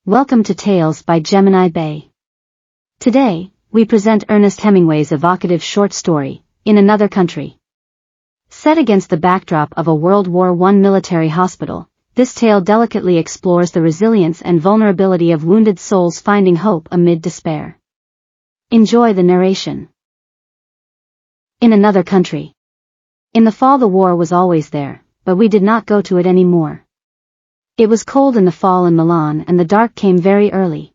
Welcome to Tales by Gemini Bae. Today, we present Ernest Hemingway's evocative short story, In Another Country. Set against the backdrop of a World War I military hospital, this tale delicately explores the resilience and vulnerability of wounded souls finding hope amid despair. Enjoy the narration. In Another Country. In the fall the war was always there, but we did not go to it anymore. It was cold in the fall in Milan and the dark came very early.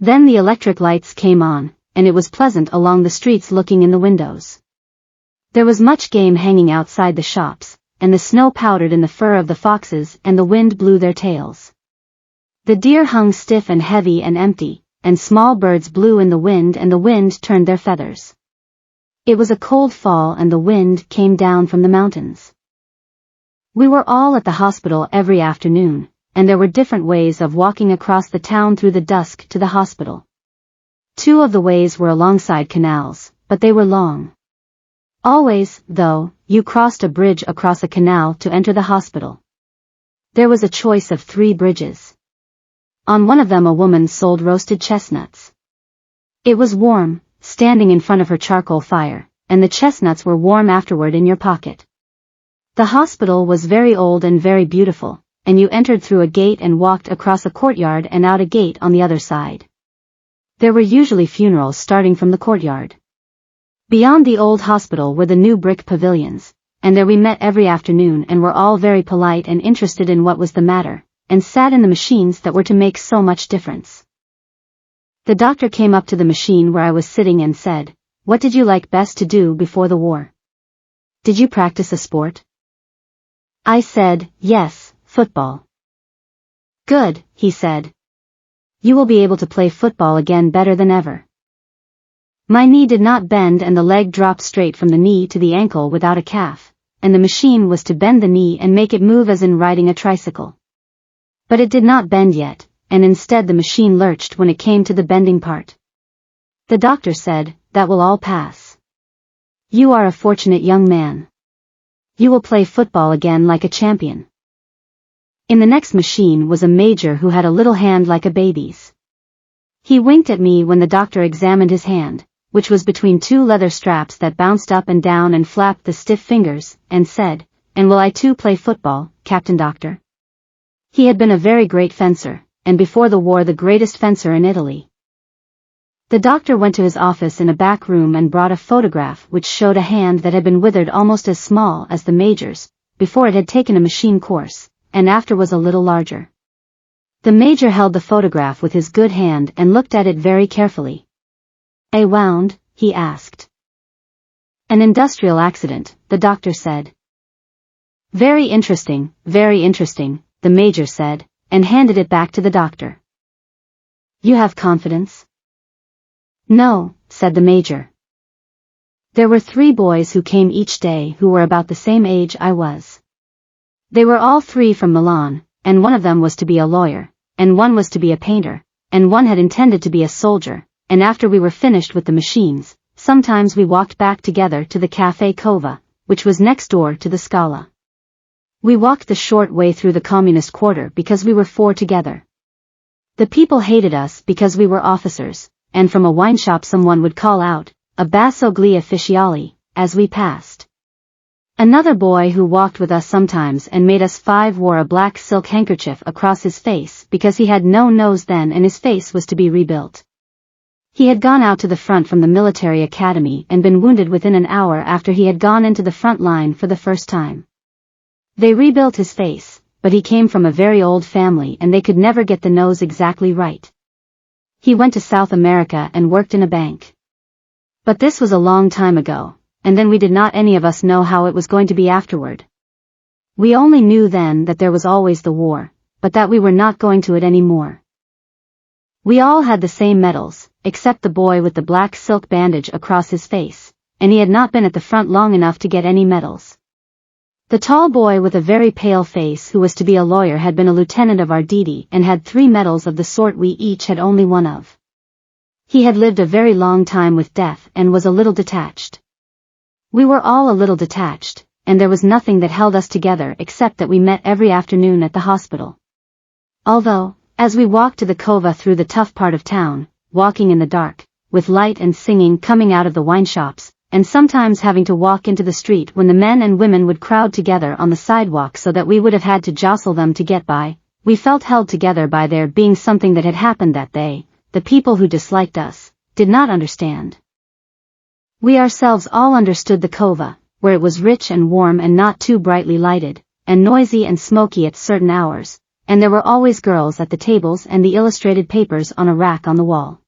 Then the electric lights came on, and it was pleasant along the streets looking in the windows. There was much game hanging outside the shops, and the snow powdered in the fur of the foxes and the wind blew their tails. The deer hung stiff and heavy and empty, and small birds blew in the wind and the wind turned their feathers. It was a cold fall and the wind came down from the mountains. We were all at the hospital every afternoon, and there were different ways of walking across the town through the dusk to the hospital. Two of the ways were alongside canals, but they were long. Always, though, you crossed a bridge across a canal to enter the hospital. There was a choice of 3 bridges. On one of them a woman sold roasted chestnuts. It was warm, standing in front of her charcoal fire, and the chestnuts were warm afterward in your pocket. The hospital was very old and very beautiful, and you entered through a gate and walked across a courtyard and out a gate on the other side. There were usually funerals starting from the courtyard. Beyond the old hospital were the new brick pavilions, and there we met every afternoon and were all very polite and interested in what was the matter, and sat in the machines that were to make so much difference. The doctor came up to the machine where I was sitting and said, "What did you like best to do before the war? Did you practice a sport?" I said, "Yes, football." "Good," he said. "You will be able to play football again better than ever." My knee did not bend and the leg dropped straight from the knee to the ankle without a calf, and the machine was to bend the knee and make it move as in riding a tricycle. But it did not bend yet, and instead the machine lurched when it came to the bending part. The doctor said, "That will all pass. You are a fortunate young man. You will play football again like a champion." In the next machine was a major who had a little hand like a baby's. He winked at me when the doctor examined his hand, which was between 2 leather straps that bounced up and down and flapped the stiff fingers, and said, "And will I too play football, Captain Doctor?" He had been a very great fencer, and before the war the greatest fencer in Italy. The doctor went to his office in a back room and brought a photograph which showed a hand that had been withered almost as small as the major's, before it had taken a machine course, and after was a little larger. The major held the photograph with his good hand and looked at it very carefully. "A wound?" he asked. "An industrial accident," the doctor said. Very interesting," the major said, and handed it back to the doctor. "You have confidence?" "No," said the major. There were 3 boys who came each day who were about the same age I was. They were all 3 from Milan, and one of them was to be a lawyer, and one was to be a painter, and one had intended to be a soldier, and after we were finished with the machines, sometimes we walked back together to the Café Cova, which was next door to the Scala. We walked the short way through the communist quarter because we were 4 together. The people hated us because we were officers, and from a wine shop someone would call out, "Abbasso gli ufficiali," as we passed. Another boy who walked with us sometimes and made us 5 wore a black silk handkerchief across his face because he had no nose then and his face was to be rebuilt. He had gone out to the front from the military academy and been wounded within an hour after he had gone into the front line for the first time. They rebuilt his face, but he came from a very old family and they could never get the nose exactly right. He went to South America and worked in a bank. But this was a long time ago, and then we did not any of us know how it was going to be afterward. We only knew then that there was always the war, but that we were not going to it anymore. We all had the same medals, except the boy with the black silk bandage across his face, and he had not been at the front long enough to get any medals. The tall boy with a very pale face who was to be a lawyer had been a lieutenant of Arditi and had 3 medals of the sort we each had only one of. He had lived a very long time with death and was a little detached. We were all a little detached, and there was nothing that held us together except that we met every afternoon at the hospital. Although, As we walked to the cova through the tough part of town, walking in the dark, with light and singing coming out of the wine shops, and sometimes having to walk into the street when the men and women would crowd together on the sidewalk so that we would have had to jostle them to get by, we felt held together by there being something that had happened that they, the people who disliked us, did not understand. We ourselves all understood the cova, where it was rich and warm and not too brightly lighted, and noisy and smoky at certain hours, and there were always girls at the tables and the illustrated papers on a rack on the wall.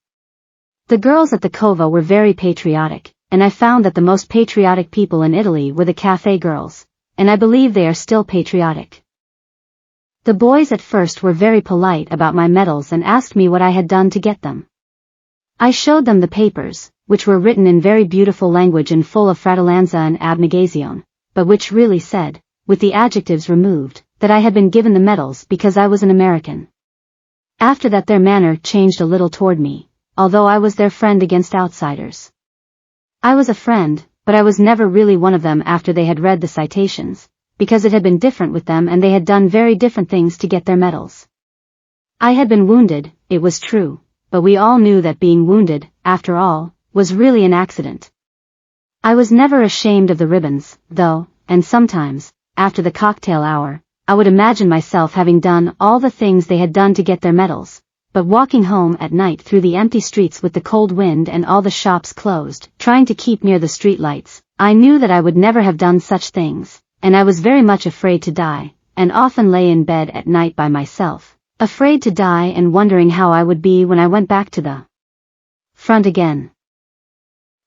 The girls at the cova were very patriotic, and I found that the most patriotic people in Italy were the cafe girls, and I believe they are still patriotic. The boys at first were very polite about my medals and asked me what I had done to get them. I showed them the papers, which were written in very beautiful language and full of fratellanza and abnegazione, but which really said, with the adjectives removed, that I had been given the medals because I was an American. After that their manner changed a little toward me, although I was their friend against outsiders. I was a friend, but I was never really one of them after they had read the citations, because it had been different with them and they had done very different things to get their medals. I had been wounded, it was true, but we all knew that being wounded, after all, was really an accident. I was never ashamed of the ribbons, though, and sometimes, after the cocktail hour, I would imagine myself having done all the things they had done to get their medals, but walking home at night through the empty streets with the cold wind and all the shops closed, trying to keep near the streetlights, I knew that I would never have done such things, and I was very much afraid to die, and often lay in bed at night by myself, afraid to die and wondering how I would be when I went back to the front again.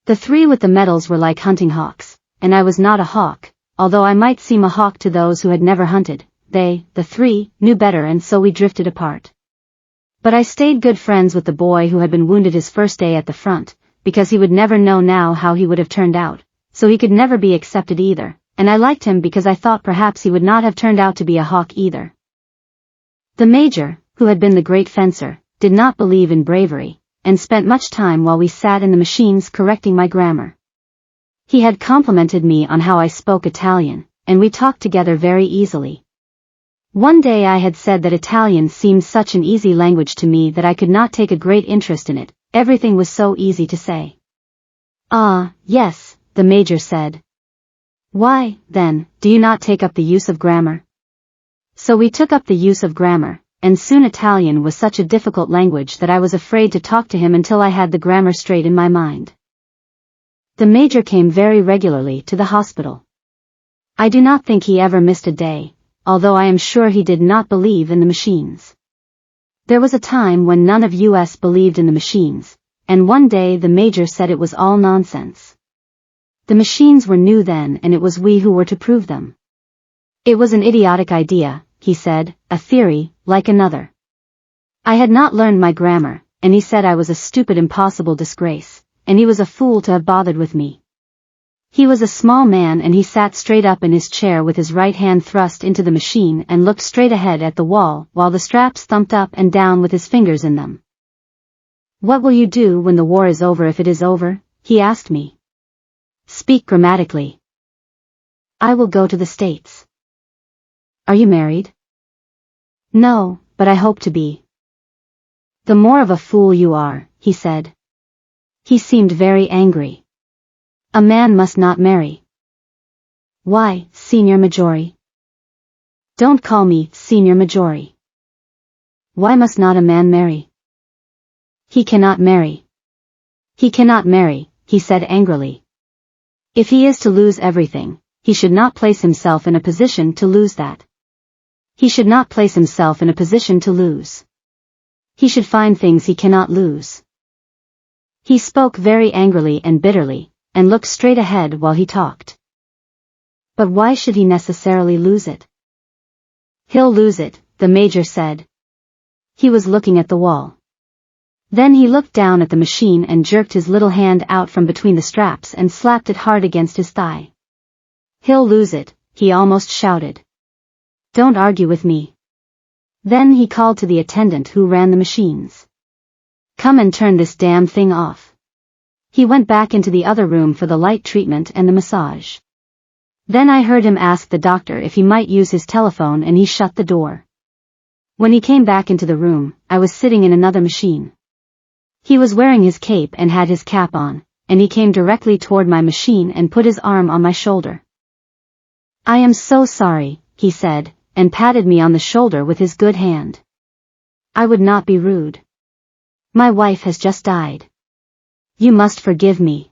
The three with the medals were like hunting hawks, and I was not a hawk, although I might seem a hawk to those who had never hunted. They, the three, knew better and so we drifted apart. But I stayed good friends with the boy who had been wounded his first day at the front, because he would never know now how he would have turned out, so he could never be accepted either, and I liked him because I thought perhaps he would not have turned out to be a hawk either. The major, who had been the great fencer, did not believe in bravery, and spent much time while we sat in the machines correcting my grammar. He had complimented me on how I spoke Italian, and we talked together very easily. One day I had said that Italian seemed such an easy language to me that I could not take a great interest in it, everything was so easy to say. Ah, yes, the major said. Why, then, do you not take up the use of grammar? So we took up the use of grammar, and soon Italian was such a difficult language that I was afraid to talk to him until I had the grammar straight in my mind. The major came very regularly to the hospital. I do not think he ever missed a day, although I am sure he did not believe in the machines. There was a time when none of us believed in the machines, and one day the major said it was all nonsense. The machines were new then and it was we who were to prove them. It was an idiotic idea, he said, a theory, like another. I had not learned my grammar, and he said I was a stupid impossible disgrace, and he was a fool to have bothered with me. He was a small man and he sat straight up in his chair with his right hand thrust into the machine and looked straight ahead at the wall while the straps thumped up and down with his fingers in them. What will you do when the war is over if it is over? He asked me. Speak grammatically. I will go to the States. Are you married? No, but I hope to be. The more of a fool you are, he said. He seemed very angry. A man must not marry. Why, Signor Maggiore? Don't call me Signor Maggiore. Why must not a man marry? He cannot marry. He cannot marry, he said angrily. If he is to lose everything, he should not place himself in a position to lose that. He should not place himself in a position to lose. He should find things he cannot lose. He spoke very angrily and bitterly, and looked straight ahead while he talked. But why should he necessarily lose it? He'll lose it, the major said. He was looking at the wall. Then he looked down at the machine and jerked his little hand out from between the straps and slapped it hard against his thigh. He'll lose it, he almost shouted. Don't argue with me. Then he called to the attendant who ran the machines. Come and turn this damn thing off. He went back into the other room for the light treatment and the massage. Then I heard him ask the doctor if he might use his telephone and he shut the door. When he came back into the room, I was sitting in another machine. He was wearing his cape and had his cap on, and he came directly toward my machine and put his arm on my shoulder. "I am so sorry," he said, and patted me on the shoulder with his good hand. "I would not be rude. My wife has just died. You must forgive me."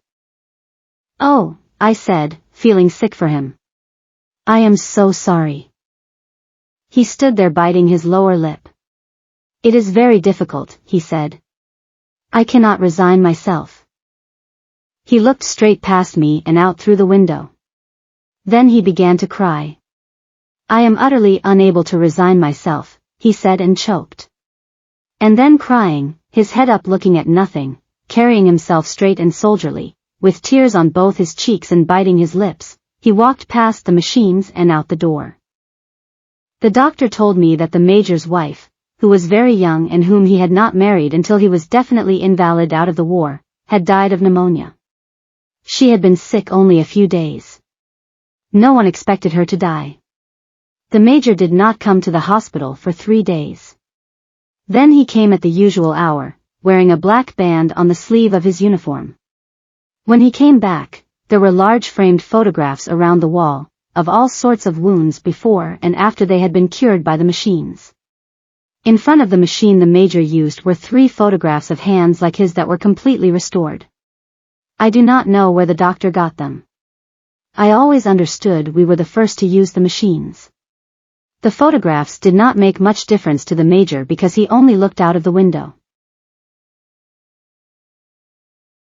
"Oh," I said, feeling sick for him. "I am so sorry." He stood there biting his lower lip. "It is very difficult," he said. "I cannot resign myself." He looked straight past me and out through the window. Then he began to cry. "I am utterly unable to resign myself," he said and choked. And then crying, his head up looking at nothing, carrying himself straight and soldierly, with tears on both his cheeks and biting his lips, he walked past the machines and out the door. The doctor told me that the major's wife, who was very young and whom he had not married until he was definitely invalid out of the war, had died of pneumonia. She had been sick only a few days. No one expected her to die. The major did not come to the hospital for 3 days. Then he came at the usual hour, wearing a black band on the sleeve of his uniform. When he came back, there were large framed photographs around the wall, of all sorts of wounds before and after they had been cured by the machines. In front of the machine the major used were 3 photographs of hands like his that were completely restored. I do not know where the doctor got them. I always understood we were the first to use the machines. The photographs did not make much difference to the major because he only looked out of the window.